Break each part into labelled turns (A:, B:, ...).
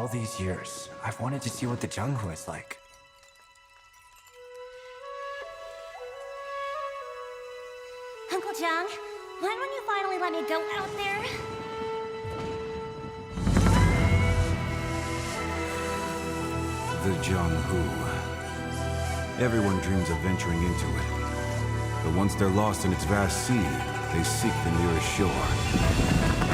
A: all these years, I've wanted to see what the jungle is like.
B: Uncle Jung, why don't you finally let me go out there?
C: The Jianghu. Everyone dreams of venturing into it. But once they're lost in its vast sea, they seek the nearest shore.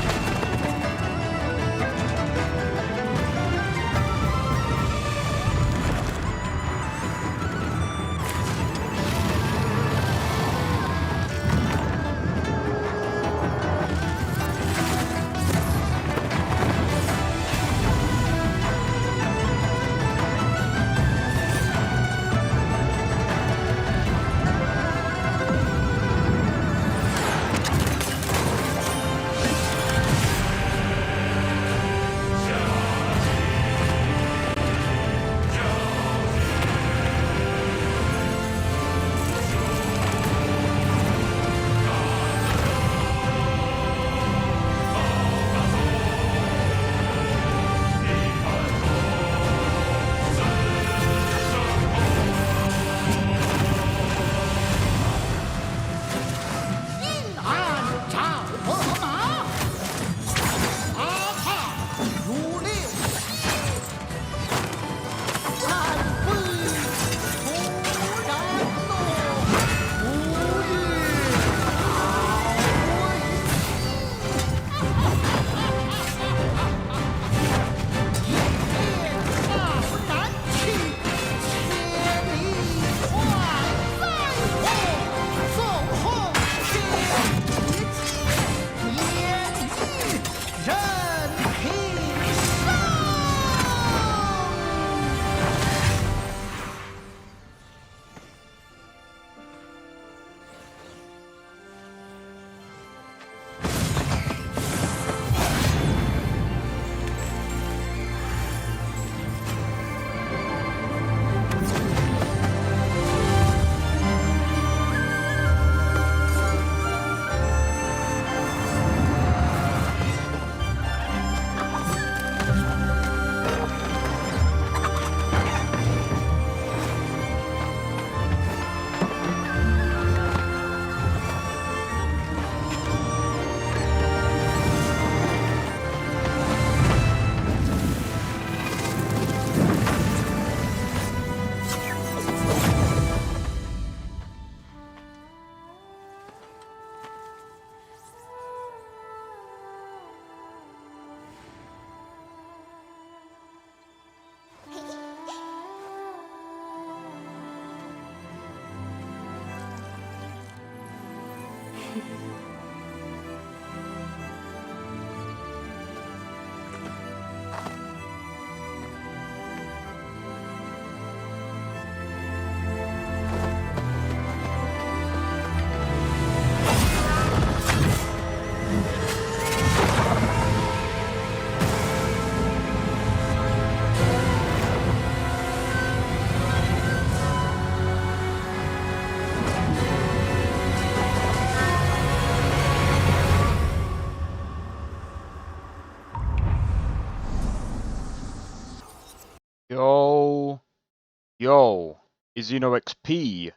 D: Yo, is Zeno XP.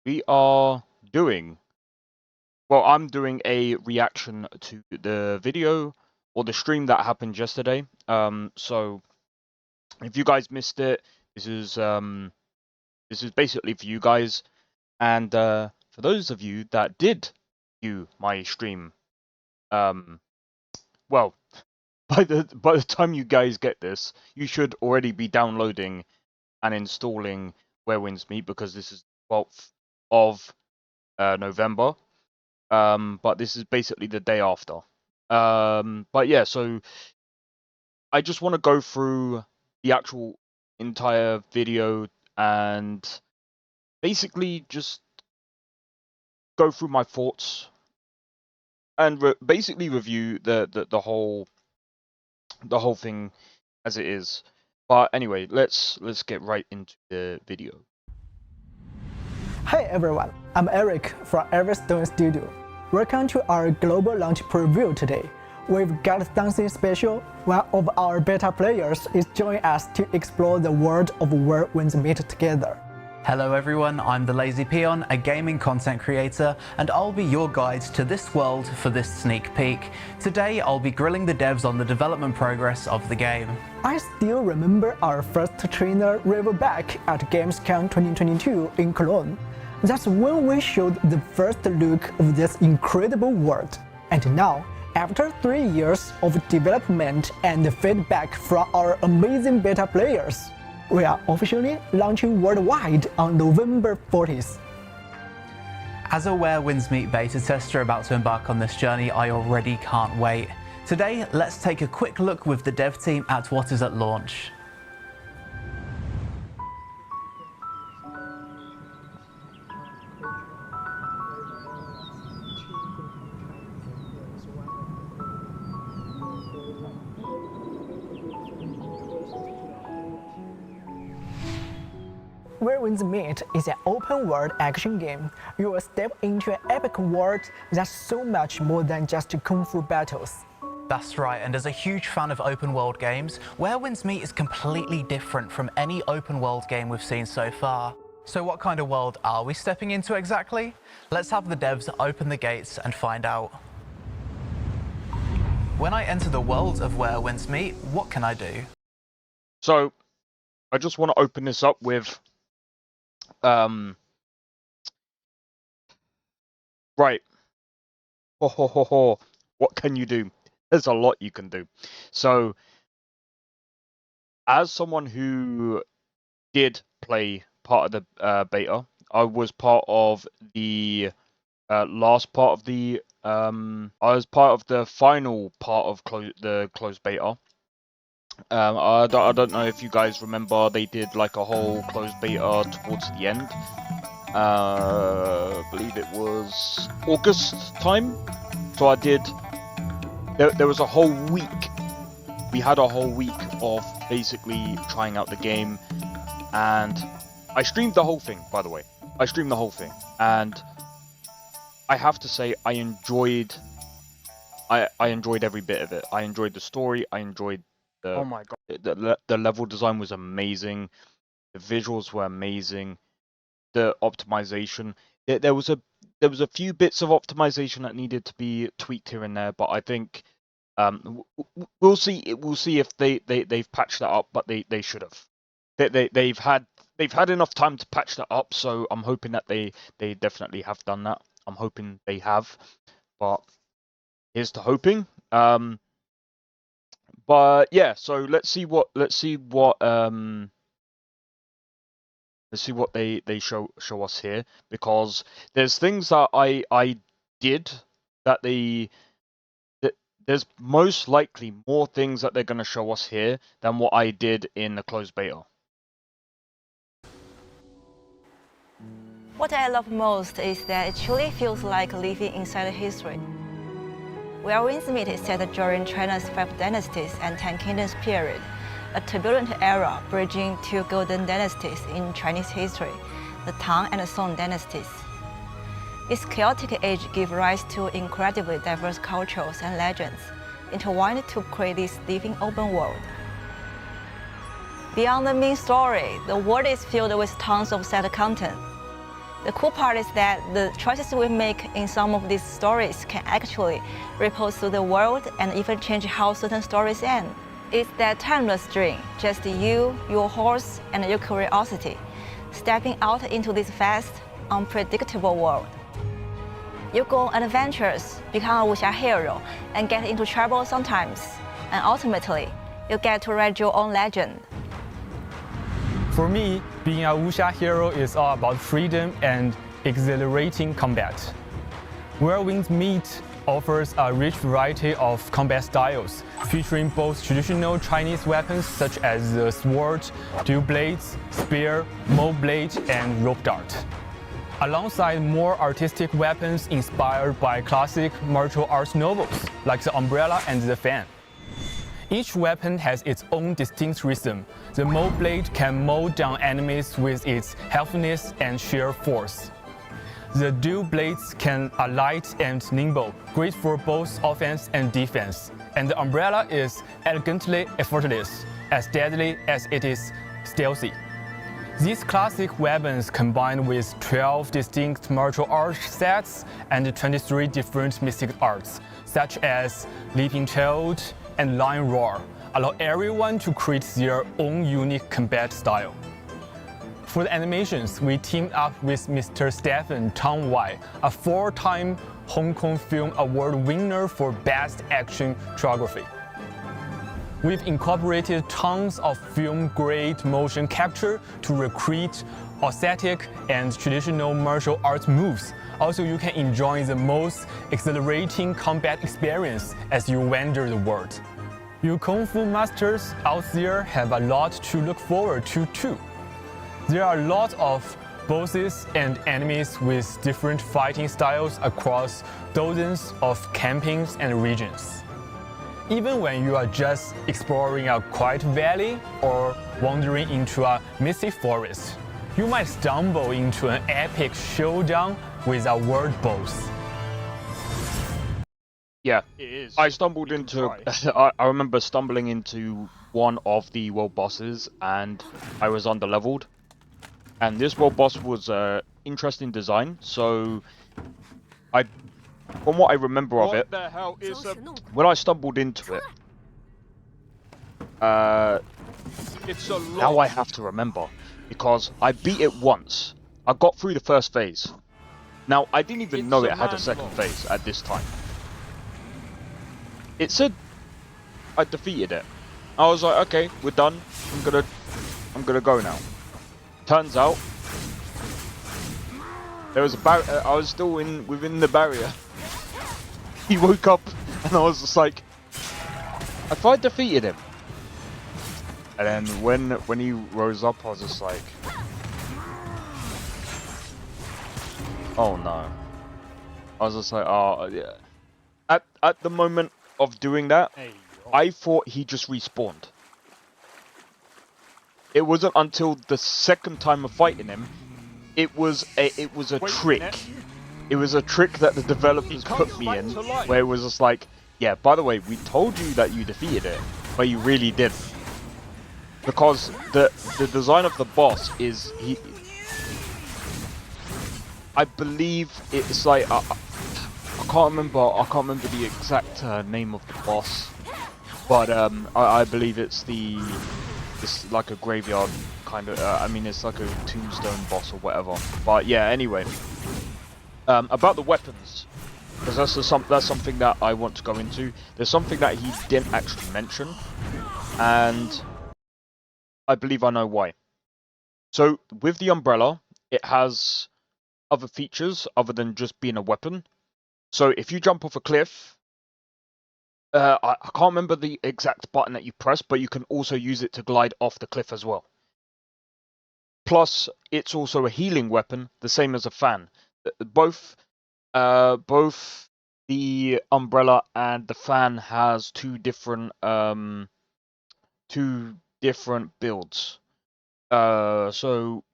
D: We are doing, well, I'm doing a reaction to the video or the stream that happened yesterday. So if you guys missed it, this is basically for you guys, and for those of you that did view my stream, well, by the time you guys get this, you should already be downloading and installing Where Winds Meet, because this is 12th of November. But this is basically the day after. But yeah, so I just want to go through the actual entire video and basically just go through my thoughts and basically review the whole thing as it is. But anyway, let's get right into the video.
E: Hey everyone, I'm Eric from Everstone Studio. Welcome to our global launch preview today. we've got something special. One of our beta players is joining us to explore the world of Where Winds Meet together.
F: Hello everyone, I'm the Lazy Peon, a gaming content creator, and I'll be your guide to this world for this sneak peek. Today I'll be grilling the devs on the development progress of the game.
E: I still remember our first trainer Riverback at Gamescom 2022 in Cologne. That's when we showed the first look of this incredible world. And now, after 3 years of development and feedback from our amazing beta players, we are officially launching worldwide on November 40th.
F: As a Where Winds Meet beta tester about to embark on this journey, I already can't wait. Today, let's take a quick look with the dev team at what is at launch.
E: Where Winds Meet is an open-world action game. You will step into an epic world that's so much more than just kung fu battles.
F: That's right, and as a huge fan of open world games, Where Winds Meet is completely different from any open world game we've seen so far. So what kind of world are we stepping into exactly? Let's have the devs open the gates and find out. When I enter the world of Where Winds Meet, what can I do?
D: So, I just want to open this up with right. What can you do? There's a lot you can do. So, as someone who did play part of the beta, I was part of the last part of the I was part of the final part of the closed beta. I don't know if you guys remember, they did like a whole closed beta towards the end. I believe it was August time. So I did. There was a whole week. We had a whole week of basically trying out the game, and I streamed the whole thing. By the way, I streamed the whole thing, and I have to say I enjoyed every bit of it. I enjoyed the story. I enjoyed the,
G: oh my god,
D: the level design was amazing. The visuals were amazing. The optimization. There was a few bits of optimization that needed to be tweaked here and there, but I think we'll see if they've patched that up, but they should have. They've had enough time to patch that up, so I'm hoping that they definitely have done that. I'm hoping they have, but here's to hoping. But yeah, so let's see what they show us here, because there's things that I did that there's most likely more things that they're going to show us here than what I did in the closed beta.
H: What I love most is that it truly feels like living inside history. Where Winds Meet is set during China's 5 dynasties and 10 kingdoms period, a turbulent era bridging 2 golden dynasties in Chinese history, the Tang and the Song dynasties. This chaotic age gave rise to incredibly diverse cultures and legends, intertwined to create this living open world. Beyond the main story, the world is filled with tons of side content. The cool part is that the choices we make in some of these stories can actually ripple through the world and even change how certain stories end. It's that timeless dream, just you, your horse, and your curiosity, stepping out into this vast, unpredictable world. You go on adventures, become a wuxia hero, and get into trouble sometimes. And ultimately, you get to write your own legend.
G: For me, being a wuxia hero is all about freedom and exhilarating combat. Where Winds Meet offers a rich variety of combat styles, featuring both traditional Chinese weapons such as the sword, dual blades, spear, mo blade, and rope dart, alongside more artistic weapons inspired by classic martial arts novels like the umbrella and the fan. Each weapon has its own distinct rhythm. The mo blade can mow down enemies with its healthiness and sheer force. The dual blades can are light and nimble, great for both offense and defense. And the umbrella is elegantly effortless, as deadly as it is stealthy. These classic weapons combined with 12 distinct martial arts sets and 23 different mystic arts, such as Leaping Toad and Lion Roar, allow everyone to create their own unique combat style. For the animations, we teamed up with Mr. Stephen Tong Wai, a 4-time Hong Kong Film Award winner for Best Action Choreography. We've incorporated tons of film-grade motion capture to recreate aesthetic and traditional martial arts moves. Also, you can enjoy the most exhilarating combat experience as you wander the world. You Kung Fu masters out there have a lot to look forward to too. There are a lot of bosses and enemies with different fighting styles across dozens of campings and regions. Even when you are just exploring a quiet valley or wandering into a misty forest, you might stumble into an epic showdown with a world boss.
D: Yeah,
I: It is.
D: I stumbled
I: You can
D: into.
I: try.
D: I remember stumbling into one of the world bosses, and I was underleveled. And this world boss was interesting design. So, from what I remember of it,
I: What the hell is a...
D: when I stumbled into it,
I: It's a
D: now
I: lot.
D: I have to remember because I beat it once. I got through the first phase. Now I didn't even
I: It's
D: know
I: a
D: it had a
I: man
D: second
I: lot.
D: phase at this time. It said I defeated it. I was like, okay, we're done. I'm gonna go now. Turns out there was a barrier. I was still within the barrier. He woke up, and I was just like, I thought I defeated him. And then when he rose up, I was just like, oh no. I was just like, oh yeah. At the moment of doing that,
I: Hey,
D: I thought he just respawned. It wasn't until the second time of fighting him, it was a
I: Wait a
D: trick.
I: minute.
D: It was a trick that the developers
I: He comes
D: put me
I: back
D: in,
I: to life.
D: where it was just like, yeah, by the way, we told you that you defeated it, but you really didn't. Because the design of the boss is I believe it's like I can't remember the exact name of the boss, but I believe it's like a graveyard kind of. I mean, it's like a tombstone boss or whatever. But yeah, anyway, about the weapons, because that's something that I want to go into. There's something that he didn't actually mention, and I believe I know why. So with the umbrella, it has other features other than just being a weapon. So if you jump off a cliff, I can't remember the exact button that you press, but you can also use it to glide off the cliff as well. Plus, it's also a healing weapon, the same as a fan. Both the umbrella and the fan has two different builds. So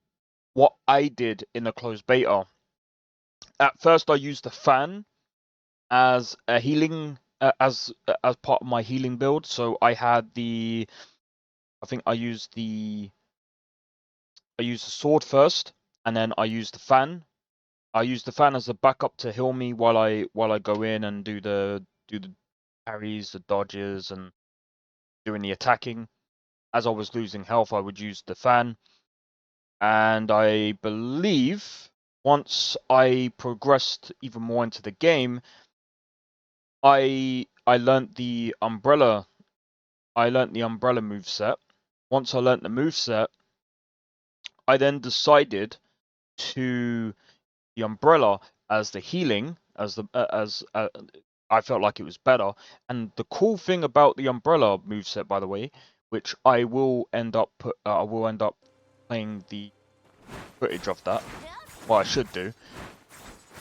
D: what I did in a closed beta, at first I used the fan as a healing as part of my healing build. So I had I used the sword first, and then I used the fan. I used the fan as a backup to heal me while I go in and do the parries, the dodges, and doing the attacking. As I was losing health, I would use the fan. And I believe once I progressed even more into the game, I learnt the umbrella. I learnt the umbrella moveset. Once I learnt the moveset, I then decided to the umbrella as the healing, as I felt like it was better. And the cool thing about the umbrella moveset, by the way, which I will end up playing the footage of that. Well, I should do.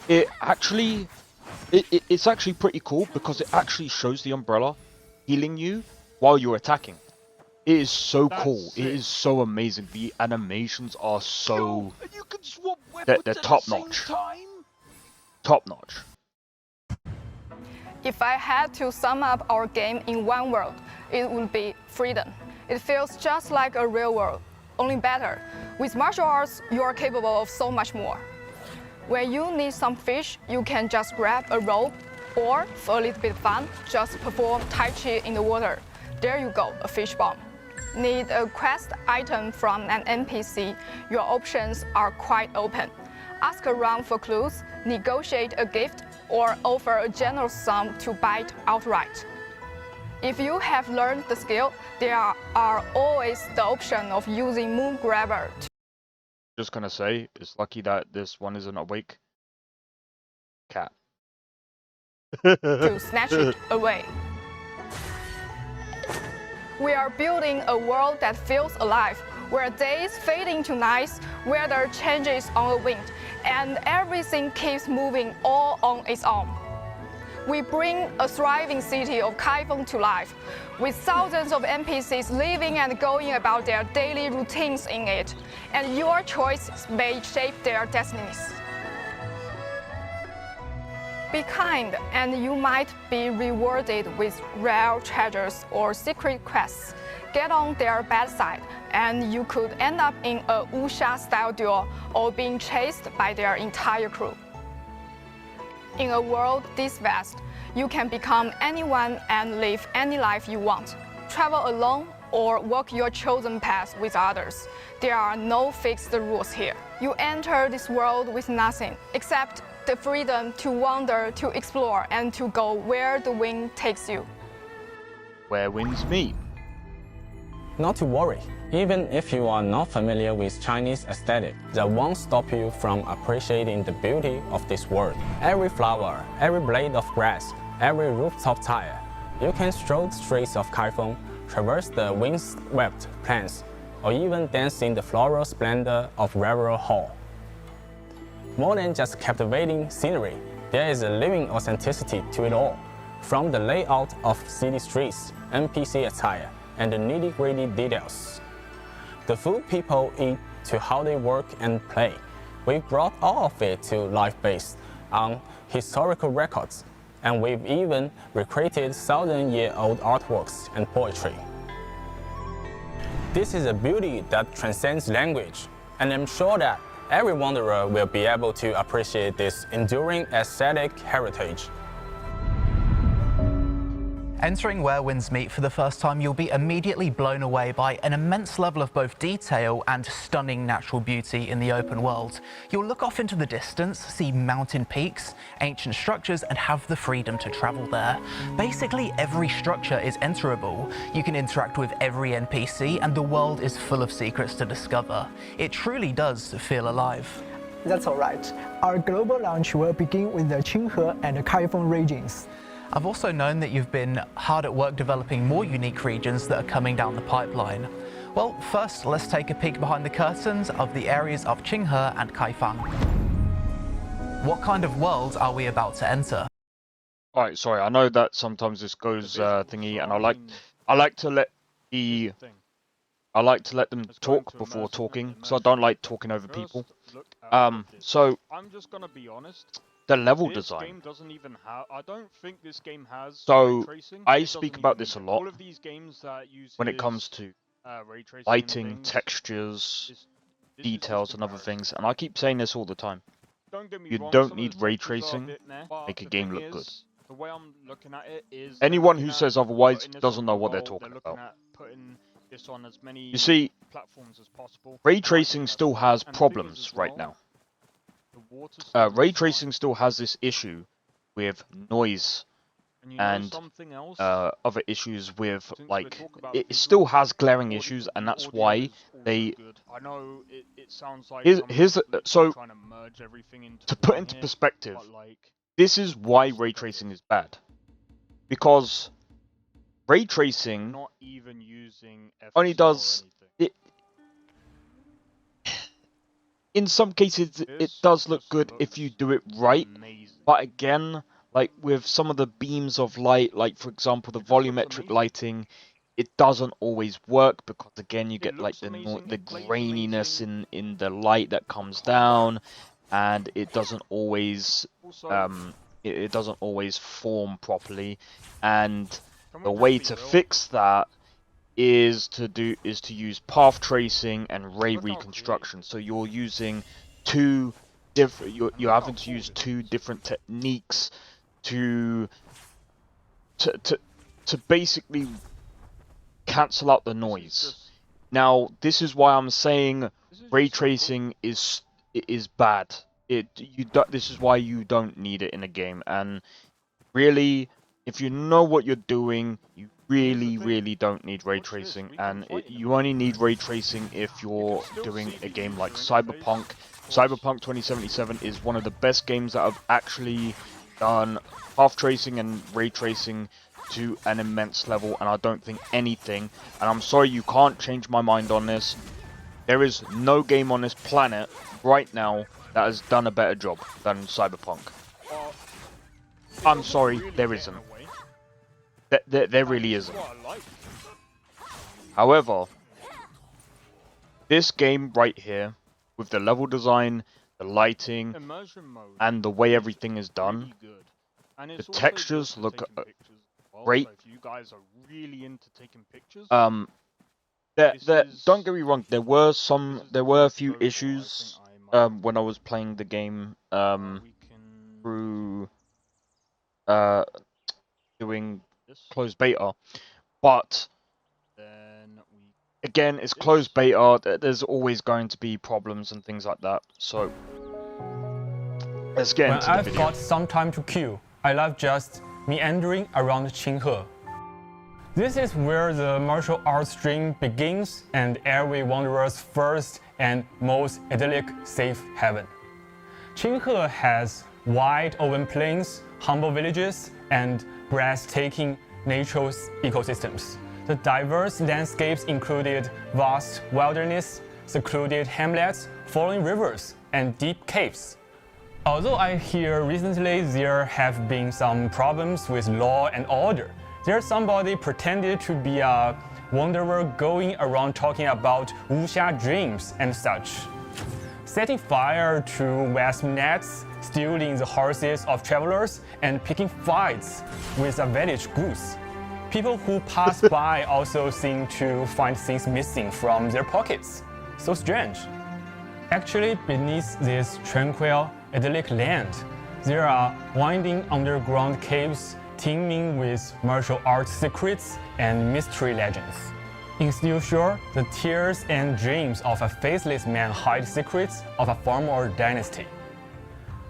D: It's actually pretty cool because it actually shows the umbrella healing you while you're attacking. It is so cool.
I: That's
D: It
I: sick.
D: is so amazing. The animations are so
I: Yo, and you can swap weapons
D: they're
I: at
D: top
I: the same
D: notch.
I: time?
D: top notch.
J: If I had to sum up our game in one word, it would be freedom. It feels just like a real world, only better. With martial arts, you are capable of so much more. When you need some fish, you can just grab a rope, or for a little bit of fun, just perform Tai Chi in the water. There you go, a fish bomb. Need a quest item from an NPC, your options are quite open. Ask around for clues, negotiate a gift, or offer a generous sum to bite outright. If you have learned the skill, there are always the option of using Moon Grabber.
D: Just gonna say, it's lucky that this one isn't awake. Cat.
J: To snatch it away. We are building a world that feels alive, where days fade into nights, weather changes on a wind, and everything keeps moving all on its own. We bring a thriving city of Kaifeng to life, with thousands of NPCs living and going about their daily routines in it, and your choices may shape their destinies. Be kind, and you might be rewarded with rare treasures or secret quests. Get on their bad side, and you could end up in a wuxia-style duel or being chased by their entire crew. In a world this vast, you can become anyone and live any life you want. Travel alone or walk your chosen path with others. There are no fixed rules here. You enter this world with nothing except the freedom to wander, to explore, and to go where the wind takes you.
D: Where winds meet.
K: Not to worry, even if you are not familiar with Chinese aesthetic, that won't stop you from appreciating the beauty of this world. Every flower, every blade of grass, every rooftop tile. You can stroll the streets of Kaifeng, traverse the windswept plains, or even dance in the floral splendor of River Hall. More than just captivating scenery, there is a living authenticity to it all. From the layout of city streets, NPC attire, and the nitty-gritty details. The food people eat to how they work and play. We brought all of it to life based on historical records, and we've even recreated 1,000-year-old artworks and poetry. This is a beauty that transcends language, and I'm sure that every wanderer will be able to appreciate this enduring aesthetic heritage.
F: Entering Where Winds Meet for the first time, you'll be immediately blown away by an immense level of both detail and stunning natural beauty in the open world. You'll look off into the distance, see mountain peaks, ancient structures, and have the freedom to travel there. Basically, every structure is enterable. You can interact with every NPC, and the world is full of secrets to discover. It truly does feel alive.
E: That's alright. Our global launch will begin with the Qinghe and Kaifeng regions.
F: I've also known that you've been hard at work developing more unique regions that are coming down the pipeline. Well, first, let's take a peek behind the curtains of the areas of Qinghe and Kaifeng. What kind of world are we about to enter?
D: Alright, sorry, I know that sometimes this goes thingy, and I like to let them talk before talking, because I don't like talking over people. So
I: I'm just gonna be honest.
D: the level
I: This
D: design.
I: game doesn't even have. I don't think this game has
D: So
I: ray tracing.
D: I
I: It
D: speak
I: doesn't
D: about
I: even
D: this a
I: need it.
D: lot
I: All of these games that use
D: when it comes to
I: ray tracing and
D: lighting,
I: things,
D: textures,
I: this is
D: details,
I: just
D: and other
I: comparison.
D: things, and I keep saying this all the time.
I: Don't get me
D: You
I: wrong,
D: don't
I: some of
D: need
I: the
D: ray
I: textures are a
D: tracing
I: bit meh,
D: to
I: but
D: make a
I: the
D: game
I: thing
D: look good.
I: is, the way I'm looking at it is
D: Anyone
I: they're
D: who
I: looking
D: says
I: at
D: otherwise
I: putting this
D: doesn't
I: on
D: know
I: the
D: what they're
I: world,
D: talking
I: looking
D: about.
I: at putting this on as many
D: You see,
I: platforms as possible.
D: ray
I: I think
D: tracing
I: that's
D: still
I: fine.
D: has
I: And the thing is
D: problems
I: as
D: right
I: well,
D: now.
I: the water stuff
D: Ray
I: is
D: tracing
I: fine.
D: still has this issue with noise
I: And you know
D: and
I: something else?
D: other issues with,
I: Since we
D: like,
I: talk about
D: it
I: visuals,
D: still has glaring
I: the
D: issues, and
I: the
D: that's
I: audio
D: why
I: is also
D: they
I: good. I know it sounds like
D: here's
I: some
D: here's
I: people are
D: so
I: trying to merge everything into
D: to put
I: one
D: into
I: here,
D: perspective,
I: but like
D: this is why
I: just
D: ray
I: look at
D: tracing
I: this.
D: is bad, because ray
I: We're
D: tracing
I: not even using
D: only
I: FSR
D: does
I: or anything.
D: it. In some cases, it
I: This
D: does look
I: just
D: good if you
I: looks
D: do it right,
I: amazing.
D: but again, like with some of the beams of light, like for example the
I: It just looks
D: volumetric
I: amazing.
D: lighting, it doesn't always work because again you
I: It
D: get like
I: looks amazing.
D: the
I: It plays
D: graininess
I: amazing.
D: in the light that comes down, and it doesn't always it doesn't always form properly, and the way to fix that is to use path tracing and ray reconstruction. So you're using two different you're having to use two different techniques to basically cancel out the noise. Now, this is why I'm saying ray tracing is bad. This is why you don't need it in a game. And really, if you know what you're doing, you really don't need ray tracing. And you only need ray tracing if you're doing a game like Cyberpunk. Cyberpunk 2077 is one of the best games that have actually done path tracing and ray tracing to an immense level, and I don't think anything, and I'm sorry you can't change my mind on this, there is no game on this planet right now that has done a better job than Cyberpunk. I'm sorry, there isn't. There really isn't. However, this game right here, with the level design, the lighting, and the way everything is done, the textures look great.
I: If you guys are really into taking pictures,
D: don't get me wrong, there were a few issues when I was playing the game through doing closed beta, but again, it's closed beta. There's always going to be problems and things like that. So let's get into the
G: When
D: video.
G: I've got some time to kill, I love just meandering around Qinghe. This is where the martial arts dream begins and every wanderer's first and most idyllic safe haven. Qinghe has wide open plains, humble villages, and breathtaking natural ecosystems. The diverse landscapes included vast wilderness, secluded hamlets, flowing rivers, and deep caves. Although I hear recently there have been some problems with law and order, there's somebody pretended to be a wanderer going around talking about wuxia dreams and such. Setting fire to wasp nets, stealing the horses of travelers, and picking fights with a village goose. People who pass by also seem to find things missing from their pockets. So strange. Actually, beneath this tranquil, idyllic land, there are winding underground caves teeming with martial arts secrets and mystery legends. In Steel Shore, the tears and dreams of a faceless man hide secrets of a former dynasty.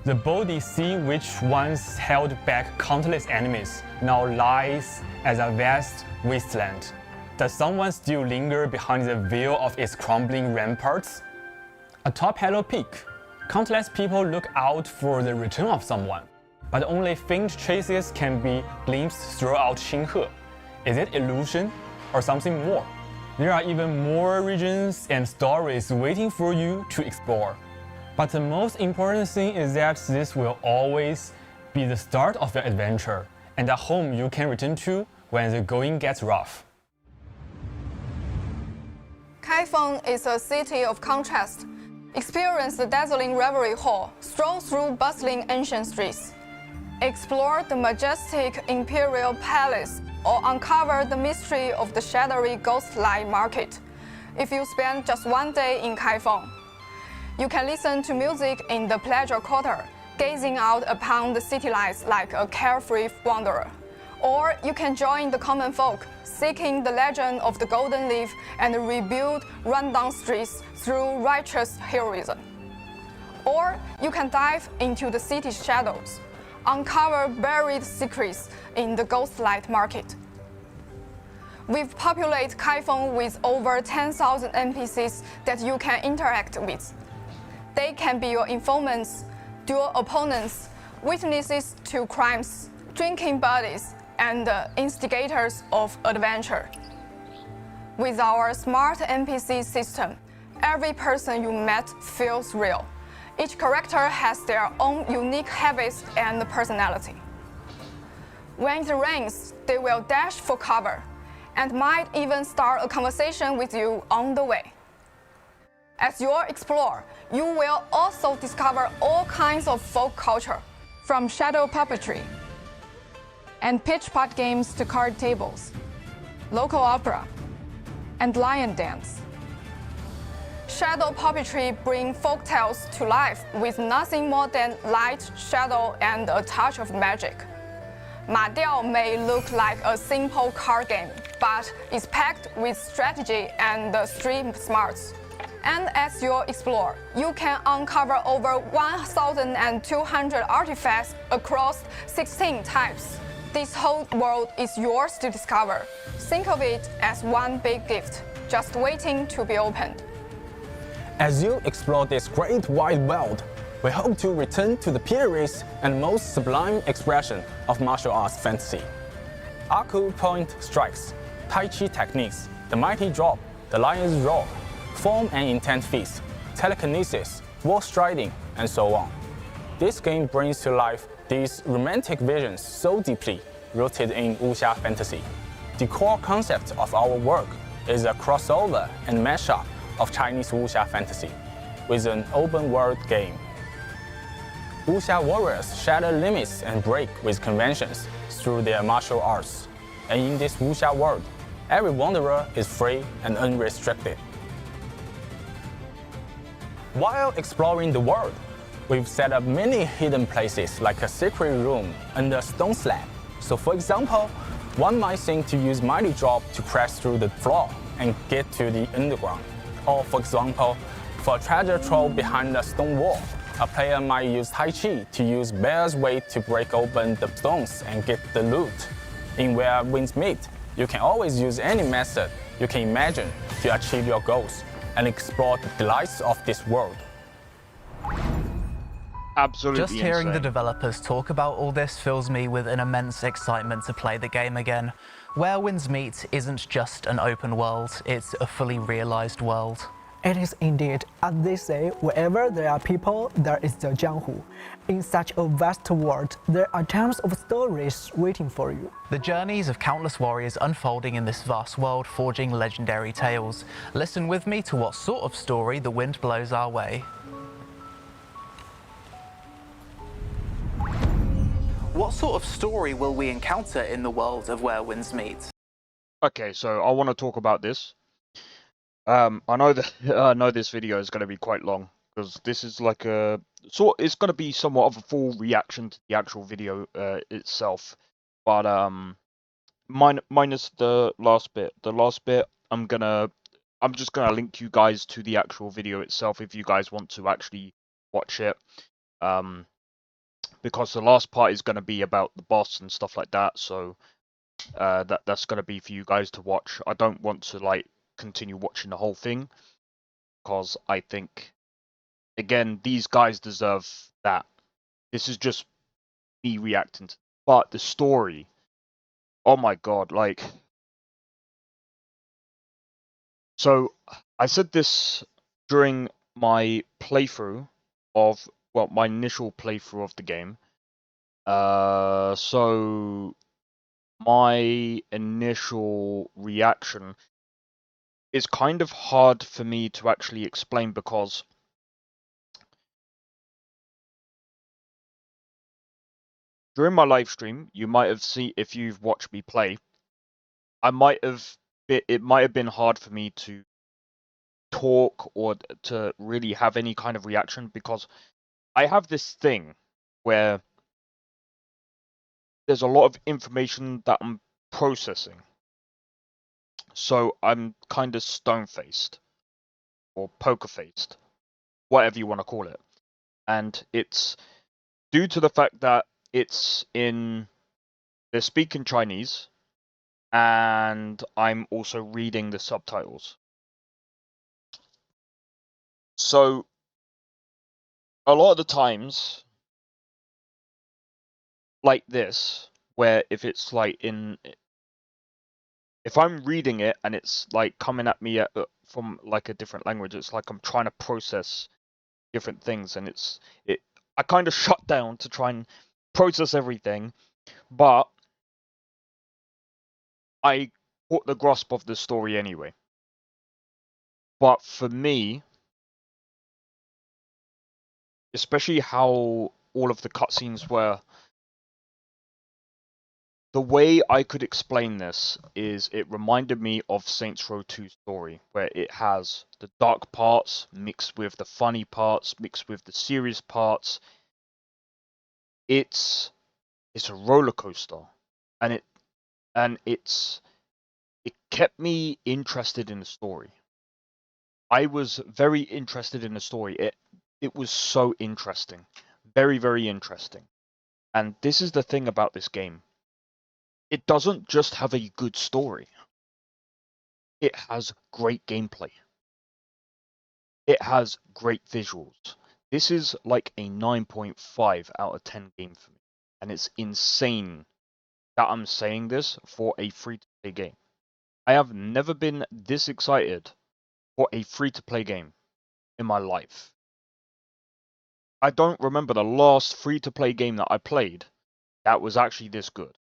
G: The Bodhi Sea, which once held back countless enemies, now lies as a vast wasteland. Does someone still linger behind the veil of its crumbling ramparts? Atop Hello Peak, countless people look out for the return of someone, but only faint traces can be glimpsed throughout Qinghe. Is it illusion or something more? There are even more regions and stories waiting for you to explore. But the most important thing is that this will always be the start of your adventure and a home you can return to when the going gets rough.
J: Kaifeng is a city of contrast. Experience the dazzling Revelry Hall, stroll through bustling ancient streets. Explore the majestic Imperial Palace or uncover the mystery of the shadowy ghost-like market. If you spend just one day in Kaifeng, you can listen to music in the Pleasure Quarter, gazing out upon the city lights like a carefree wanderer. Or you can join the common folk, seeking the legend of the Golden Leaf and rebuild rundown streets through righteous heroism. Or you can dive into the city's shadows, uncover buried secrets in the Ghostlight Market. We've populated Kaifeng with over 10,000 NPCs that you can interact with. They can be your informants, dual opponents, witnesses to crimes, drinking buddies, and instigators of adventure. With our smart NPC system, every person you met feels real. Each character has their own unique habits and personality. When it rains, they will dash for cover and might even start a conversation with you on the way. As you explore, you will also discover all kinds of folk culture, from shadow puppetry and pitch pot games to card tables, local opera, and lion dance. Shadow puppetry brings folk tales to life with nothing more than light, shadow, and a touch of magic. Ma Diao may look like a simple card game, but it's packed with strategy and street smarts. And as you explore, you can uncover over 1,200 artifacts across 16 types. This whole world is yours to discover. Think of it as one big gift, just waiting to be opened.
K: As you explore this great wide world, we hope to return to the purest and most sublime expression of martial arts fantasy. Acupoint strikes, Tai Chi techniques, the mighty drop, the lion's roar, form and intent feats, telekinesis, wall striding, and so on. This game brings to life these romantic visions so deeply rooted in wuxia fantasy. The core concept of our work is a crossover and mashup of Chinese wuxia fantasy with an open-world game. Wuxia warriors shatter limits and break with conventions through their martial arts. And in this wuxia world, every wanderer is free and unrestricted. While exploring the world, we've set up many hidden places like a secret room under a stone slab. So for example, one might think to use mighty drop to crash through the floor and get to the underground. Or for example, for a treasure trove behind a stone wall, a player might use Tai Chi to use bear's weight to break open the stones and get the loot. In Where Winds Meet, you can always use any method you can imagine to achieve your goals and explore the delights of this world.
D: Absolutely
F: Just hearing
D: insane.
F: the developers talk about all this fills me with an immense excitement to play the game again. Where Winds Meet isn't just an open world, it's a fully realized world.
E: It is indeed, as they say, wherever there are people, there is the Jianghu. In such a vast world, there are tons of stories waiting for you.
F: The journeys of countless warriors unfolding in this vast world, forging legendary tales. Listen with me to what sort of story the wind blows our way. What sort of story will we encounter in the world of Where Winds Meet?
D: Okay, so I want to talk about this. I know that I know this video is going to be quite long because this is like a it's going to be somewhat of a full reaction to the actual video itself, but minus the last bit. The last bit, I'm just gonna link you guys to the actual video itself if you guys want to actually watch it. Because the last part is going to be about the boss and stuff like that, so that's going to be for you guys to watch. I don't want to like continue watching the whole thing because I think, again, these guys deserve that. This is just me reacting to, but the story, oh my god, like, so I said this during my playthrough of, well, my initial playthrough of the game. So my initial reaction is kind of hard for me to actually explain because during my live stream, you might have seen, if you've watched me play, it might have been hard for me to talk or to really have any kind of reaction because I have this thing where there's a lot of information that I'm processing. So I'm kind of stone-faced or poker-faced, whatever you want to call it. And it's due to the fact that they're speaking Chinese and I'm also reading the subtitles. So a lot of the times, like this, where if it's like if I'm reading it and it's like coming at me from like a different language, it's like I'm trying to process different things, and I kind of shut down to try and process everything, but I caught the grasp of the story anyway. But for me, especially how all of the cutscenes were. The way I could explain this is it reminded me of Saints Row 2 story, where it has the dark parts mixed with the funny parts, mixed with the serious parts. It's a roller coaster, and it kept me interested in the story. I was very interested in the story. It was so interesting, very, very interesting. And this is the thing about this game. It doesn't just have a good story. It has great gameplay. It has great visuals. This is like a 9.5 out of 10 game for me. And it's insane that I'm saying this for a free-to-play game. I have never been this excited for a free-to-play game in my life. I don't remember the last free-to-play game that I played that was actually this good.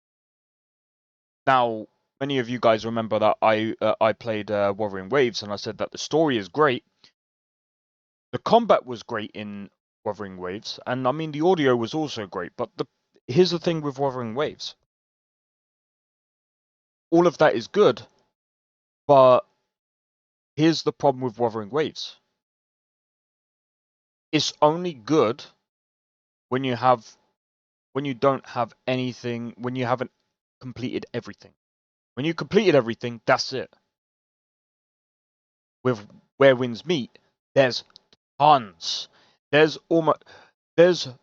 D: Now, many of you guys remember that I played Wuthering Waves, and I said that the story is great. The combat was great in Wuthering Waves, and I mean the audio was also great. But here's the thing with Wuthering Waves. All of that is good, but here's the problem with Wuthering Waves. It's only good when you don't have anything, when you haven't completed everything. When you completed everything, that's it. With Where Winds Meet, there's tons. There's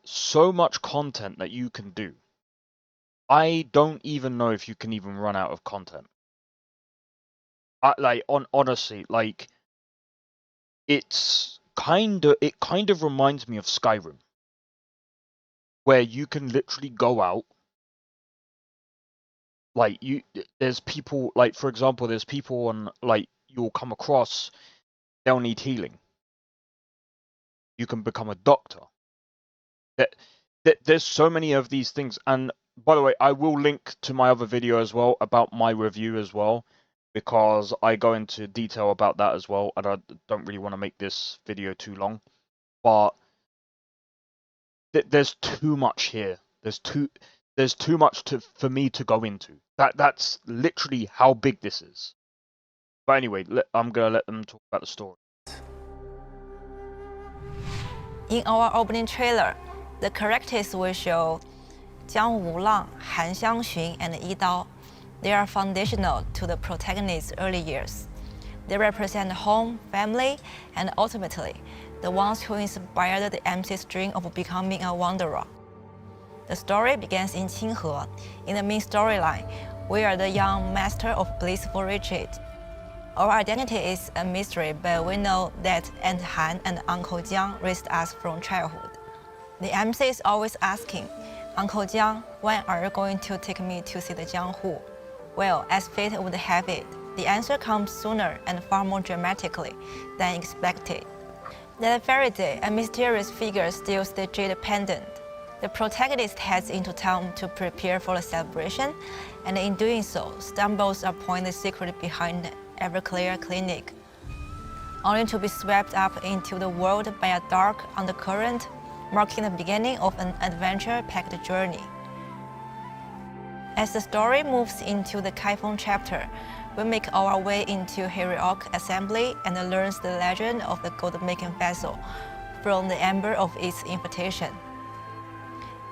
D: so much content that you can do. I don't even know if you can even run out of content. Honestly, like it kind of reminds me of Skyrim, where you can literally go out. Like there's people, like for example, there's people on, like, you'll come across, they'll need healing. You can become a doctor. There's so many of these things, and by the way, I will link to my other video as well about my review as well, because I go into detail about that as well, and I don't really want to make this video too long, but there's too much here. There's too much for me to go into. That's literally how big this is. But anyway, I'm gonna let them talk about the story.
H: In our opening trailer, the characters will show Jiang Wulang, Han Xiangxun, and Yi Dao. They are foundational to the protagonist's early years. They represent home, family, and ultimately, the ones who inspired the MC's dream of becoming a wanderer. The story begins in Qinghe. In the main storyline, we are the young master of blissful retreat. Our identity is a mystery, but we know that Aunt Han and Uncle Jiang raised us from childhood. The MC is always asking, Uncle Jiang, when are you going to take me to see the Jianghu? Well, as fate would have it, the answer comes sooner and far more dramatically than expected. That very day, a mysterious figure steals the jade pendant. The protagonist heads into town to prepare for the celebration, and in doing so, stumbles upon the secret behind Everclear Clinic, only to be swept up into the world by a dark undercurrent, marking the beginning of an adventure-packed journey. As the story moves into the Kaifeng chapter, we make our way into Heroic Assembly and learn the legend of the gold-making vessel from the amber of its invitation.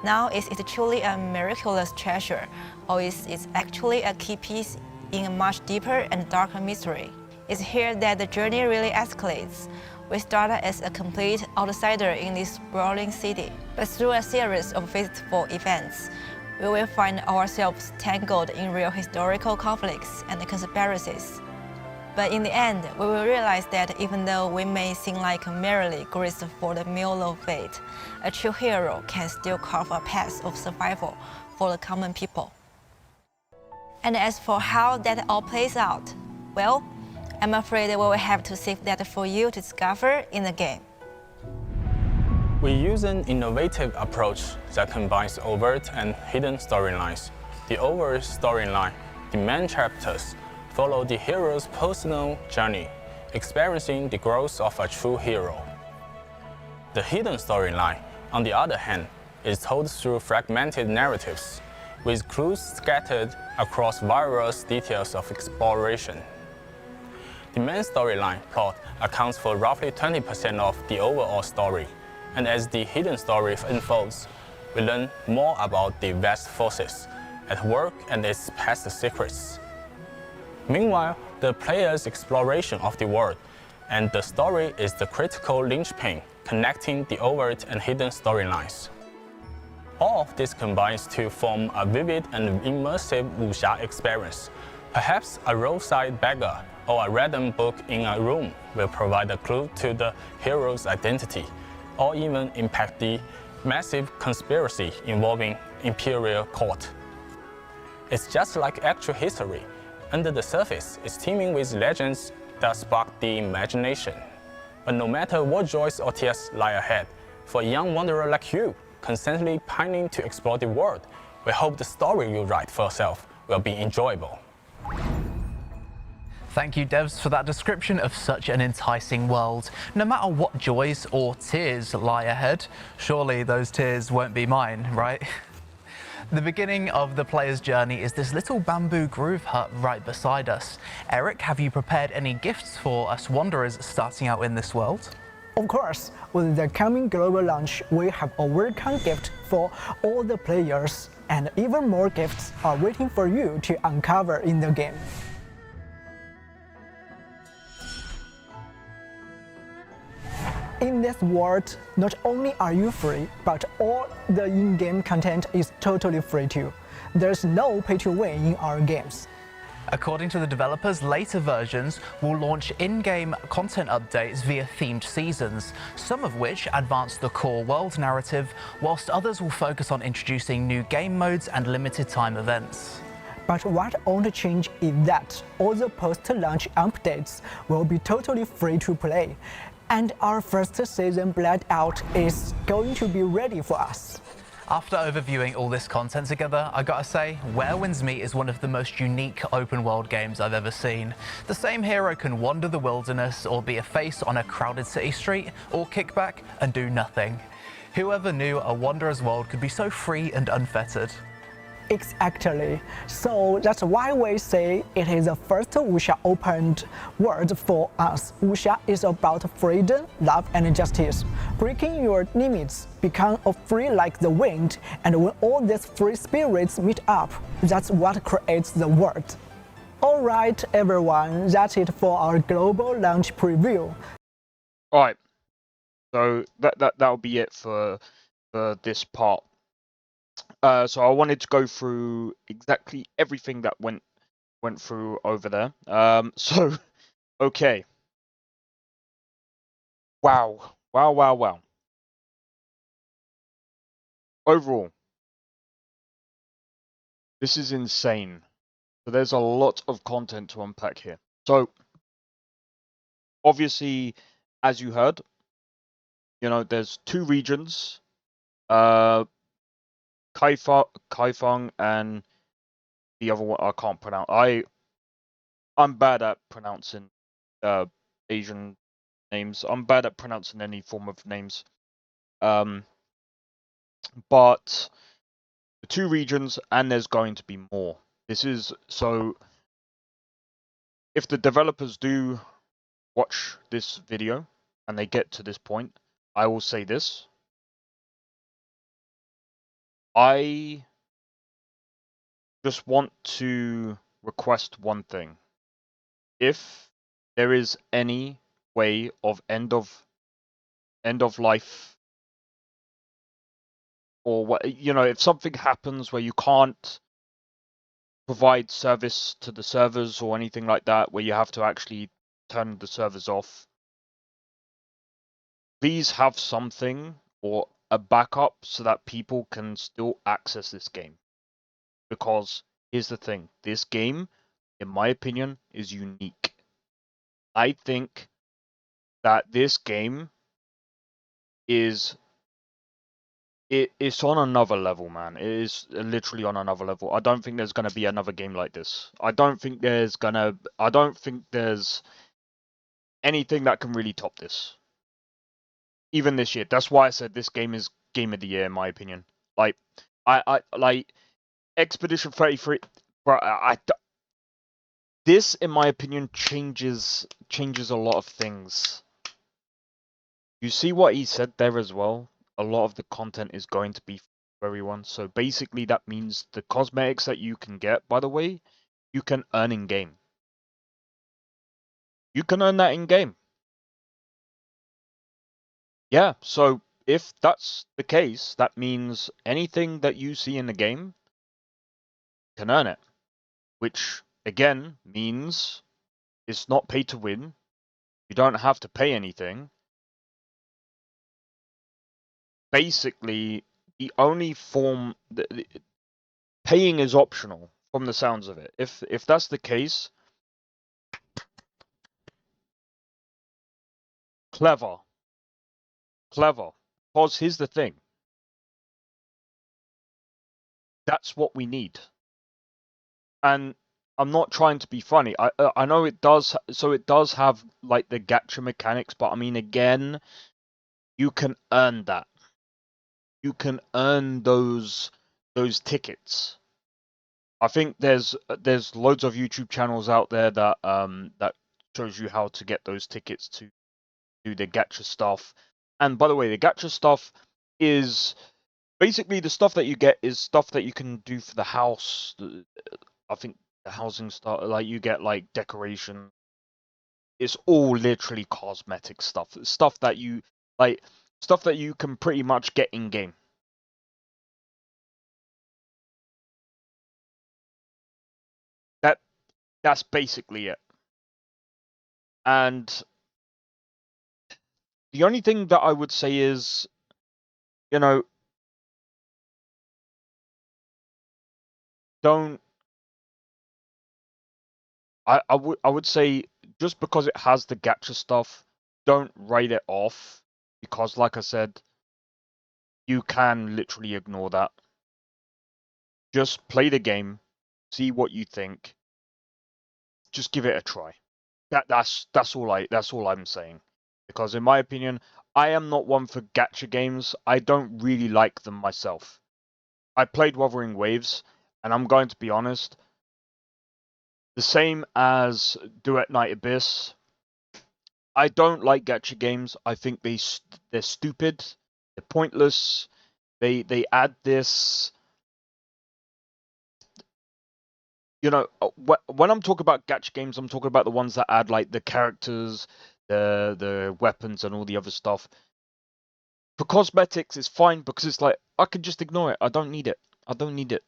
H: Now, is it truly a miraculous treasure, or is it actually a key piece in a much deeper and darker mystery? It's here that the journey really escalates. We started as a complete outsider in this sprawling city, but through a series of fateful events, we will find ourselves tangled in real historical conflicts and conspiracies. But in the end, we will realize that even though we may seem like merely grist for the mill of fate, a true hero can still carve a path of survival for the common people. And as for how that all plays out, well, I'm afraid we will have to save that for you to discover in the game.
K: We use an innovative approach that combines overt and hidden storylines. The overt storyline, the main chapters, follow the hero's personal journey, experiencing the growth of a true hero. The hidden storyline, on the other hand, is told through fragmented narratives, with clues scattered across various details of exploration. The main storyline plot accounts for roughly 20% of the overall story, and as the hidden story unfolds, we learn more about the vast forces at work and its past secrets. Meanwhile, the player's exploration of the world and the story is the critical linchpin connecting the overt and hidden storylines. All of this combines to form a vivid and immersive wuxia experience. Perhaps a roadside beggar or a random book in a room will provide a clue to the hero's identity, or even impact the massive conspiracy involving imperial court. It's just like actual history. Under the surface, it's teeming with legends that spark the imagination. But no matter what joys or tears lie ahead, for a young wanderer like you, constantly pining to explore the world, we hope the story you write for yourself will be enjoyable.
F: Thank you, devs, for that description of such an enticing world. No matter what joys or tears lie ahead, surely those tears won't be mine, right? The beginning of the player's journey is this little bamboo groove hut right beside us. Eric, have you prepared any gifts for us wanderers starting out in this world?
E: Of course, with the coming global launch, we have a welcome gift for all the players, and even more gifts are waiting for you to uncover in the game. In this world, not only are you free, but all the in-game content is totally free too. There's no pay-to-win in our games.
F: According to the developers, later versions will launch in-game content updates via themed seasons, some of which advance the core world narrative, whilst others will focus on introducing new game modes and limited-time events.
E: But what won't change is that all the post-launch updates will be totally free to play, and our first season Bled Out is going to be ready for us.
F: After overviewing all this content together, I gotta say, Where Winds Meet is one of the most unique open world games I've ever seen. The same hero can wander the wilderness or be a face on a crowded city street, or kick back and do nothing. Whoever knew a wanderer's world could be so free and unfettered?
E: Exactly. So that's why we say it is the first wuxia opened world for us. Wuxia is about freedom, love, and justice. Breaking your limits, become free like the wind, and when all these free spirits meet up, that's what creates the world. Alright everyone, that's it for our global launch preview.
D: Alright, so that'll be it for this part. So I wanted to go through exactly everything that went through over there. So, okay. Wow. Overall, this is insane. So there's a lot of content to unpack here. So, obviously, as you heard, you know, there's two regions. Kaifeng and the other one I can't pronounce. I'm bad at pronouncing Asian names. I'm bad at pronouncing any form of names. But the two regions, and there's going to be more. This is so. If the developers do watch this video and they get to this point, I will say this. I just want to request one thing. If there is any way of end of life, or what, you know, if something happens where you can't provide service to the servers or anything like that, where you have to actually turn the servers off, please have something or a backup so that people can still access this game. Because here's the thing, this game, in my opinion, is unique. I think that this game is it's on another level, man. It is literally on another level. I don't think there's gonna be another game like this. I don't think there's anything that can really top this. Even this year. That's why I said this game is game of the year in my opinion. Like, I like Expedition 33. Bro, this, in my opinion, changes a lot of things. You see what he said there as well? A lot of the content is going to be for everyone. So basically that means the cosmetics that you can get, by the way, you can earn in game. You can earn that in game. Yeah, so if that's the case, that means anything that you see in the game can earn it. Which again means it's not pay to win. You don't have to pay anything. Basically, the only form paying is optional from the sounds of it. If that's the case, clever. Because here's the thing. That's what we need. And I'm not trying to be funny. I know it does. So it does have like the gacha mechanics, but I mean, again, you can earn that. You can earn those tickets. I think there's loads of YouTube channels out there that that shows you how to get those tickets to do the gacha stuff. And by the way, the gacha stuff is basically the stuff that you get is stuff that you can do for the house. I think the housing stuff, like you get like decoration. It's all literally cosmetic stuff. Stuff that you like, stuff that you can pretty much get in game. That's basically it. And the only thing that I would say is, you know, don't. I would say just because it has the gacha stuff, don't write it off, because like I said, you can literally ignore that. Just play the game, see what you think. Just give it a try. That's all I'm saying. Because in my opinion, I am not one for gacha games. I don't really like them myself. I played Wuthering Waves, and I'm going to be honest, the same as Duet Night Abyss. I don't like gacha games. I think they're stupid. They're pointless. They add this. You know, when I'm talking about gacha games, I'm talking about the ones that add like the characters, the weapons, and all the other stuff. For cosmetics, it's fine because it's like I can just ignore it. I don't need it. I don't need it.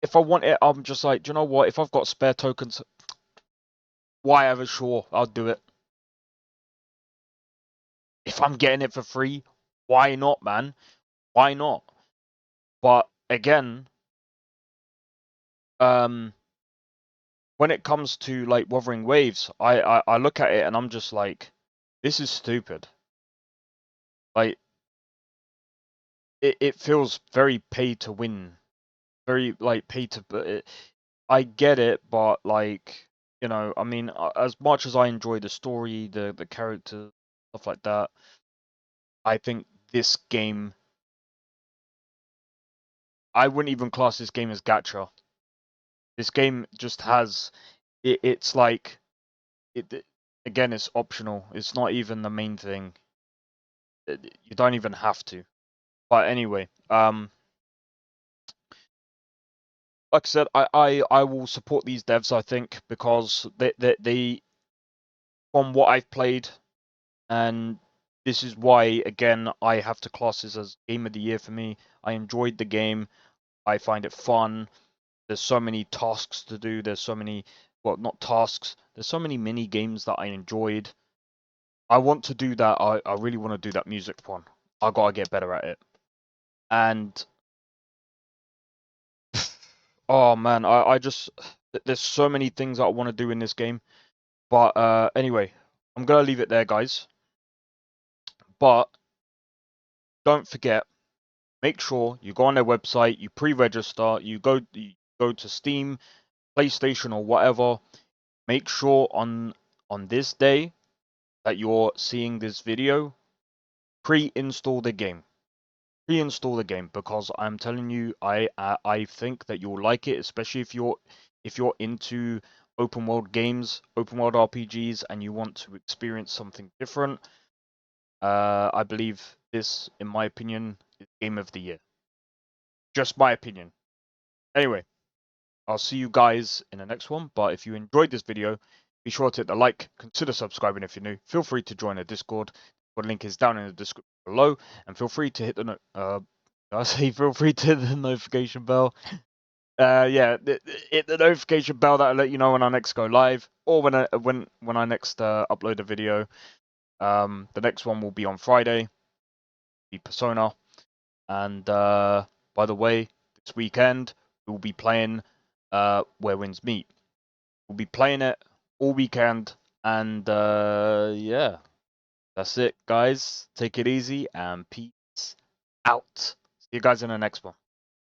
D: If I want it, I'm just like, do you know what? If I've got spare tokens, why ever? Sure, I'll do it. If I'm getting it for free, why not, man? Why not? But again, when it comes to like Wuthering Waves, I look at it and I'm just like, this is stupid. Like, it feels very pay to win, very like pay to. I get it, but like, you know, I mean, as much as I enjoy the story, the character, stuff like that, I think this game, I wouldn't even class this game as gacha. This game just has, it's like, again, it's optional. It's not even the main thing. You don't even have to. But anyway, like I said, I will support these devs, I think, because they from what I've played, and this is why, again, I have to class this as Game of the Year for me. I enjoyed the game. I find it fun. There's so many tasks to do. There's so many, well, not tasks. There's so many mini games that I enjoyed. I want to do that. I really want to do that music one. I gotta get better at it. And oh man, I just there's so many things that I want to do in this game. But anyway, I'm gonna leave it there, guys. But don't forget, make sure you go on their website, you pre-register, you go to Steam, PlayStation, or whatever. Make sure on this day that you're seeing this video, pre-install the game. pre-install the game, because I'm telling you, I think that you'll like it, especially if you're into open world games, open world RPGs, and you want to experience something different. I believe this, in my opinion, is game of the year. Just my opinion. Anyway, I'll see you guys in the next one. But if you enjoyed this video, be sure to hit the like, consider subscribing if you're new. Feel free to join the Discord. The link is down in the description below, and feel free to hit the feel free to hit the notification bell. Hit the notification bell that'll let you know when I next go live, or when I next upload a video. The next one will be on Friday, the Persona, and by the way, this weekend we'll be playing Where Winds Meet. We'll be playing it all weekend, and yeah, that's it, guys. Take it easy and peace out. See you guys in the next one.